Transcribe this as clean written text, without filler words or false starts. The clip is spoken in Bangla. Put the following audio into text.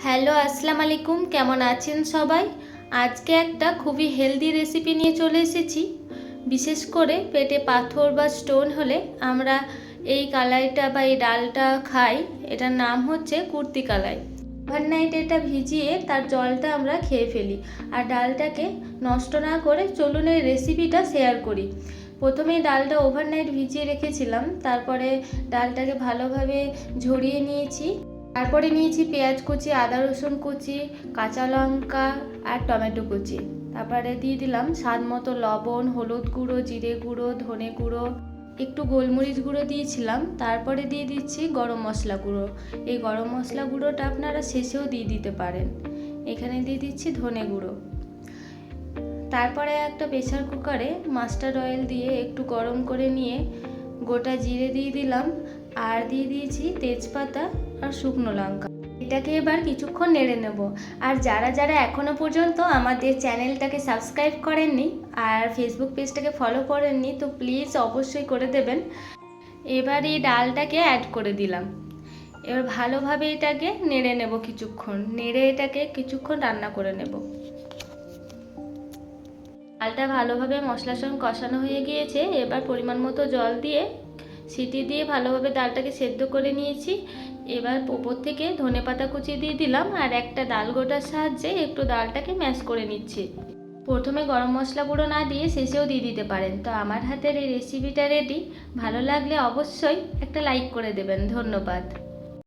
হ্যালো, আসসালামু আলাইকুম। কেমন আছেন সবাই? আজকে একটা খুবই হেলদি রেসিপি নিয়ে চলে এসেছি। বিশেষ করে পেটে পাথর বা স্টোন হলে আমরা এই কালাইটা বা এই ডালটা খাই। এটার নাম হচ্ছে কুর্তি কালাই। ওভারনাইট এটা ভিজিয়ে তার জলটা আমরা খেয়ে ফেলি। আর ডালটাকে নষ্ট না করে চলুন এই রেসিপিটা শেয়ার করি। প্রথমেই ডালটা ওভারনাইট ভিজিয়ে রেখেছিলাম, তারপরে ডালটাকে ভালোভাবে ঝরিয়ে নিয়েছি। তারপরে নিয়েছি পেঁয়াজ কুচি, আদা রসুন কুচি, কাঁচা লঙ্কা আর টমেটো কুচি। তারপরে দিয়ে দিলাম স্বাদ মতো লবণ, হলুদ গুঁড়ো, জিরে গুঁড়ো, ধনে গুঁড়ো, একটু গোলমরিচ গুঁড়ো দিয়েছিলাম। তারপরে দিয়ে দিচ্ছি গরম মশলা গুঁড়ো। এই গরম মশলা গুঁড়োটা আপনারা শেষেও দিয়ে দিতে পারেন। এখানে দিয়ে দিচ্ছি ধনে গুঁড়ো। তারপরে একটা প্রেসার কুকারে মাস্টার্ড অয়েল দিয়ে একটু গরম করে নিয়ে গোটা জিরে দিয়ে দিলাম, আর দিয়ে দিয়েছি তেজপাতা আর শুকনো লঙ্কা। এটাকে এবার কিছুক্ষণ নেড়ে নেব। আর যারা যারা এখনও পর্যন্ত আমাদের চ্যানেলটাকে সাবস্ক্রাইব করেননি আর ফেসবুক পেজটাকে ফলো করেননি, তো প্লিজ অবশ্যই করে দেবেন। এবার এই ডালটাকে অ্যাড করে দিলাম। এবার ভালোভাবে এটাকে নেড়ে নেব, কিছুক্ষণ নেড়ে এটাকে কিছুক্ষণ রান্না করে নেব। ডালটা ভালোভাবে মশলার সঙ্গে কষানো হয়ে গিয়েছে। এবার পরিমাণ মতো জল দিয়ে সিটি দিয়ে ভালোভাবে ডালটাকে সেদ্ধ করে নিয়েছি। এবার ওপর থেকে ধনেপাতা কুচি দিয়ে দিলাম, আর একটা ডাল গোটার সাহায্যে একটু ডালটাকে ম্যাশ করে নিচ্ছি। প্রথমে গরম মশলা গুঁড়ো না দিয়ে শেষেও দিয়ে দিতে পারেন। তো আমার হাতের এই রেসিপিটা রেডি। ভালো লাগলে অবশ্যই একটা লাইক করে দেবেন। ধন্যবাদ।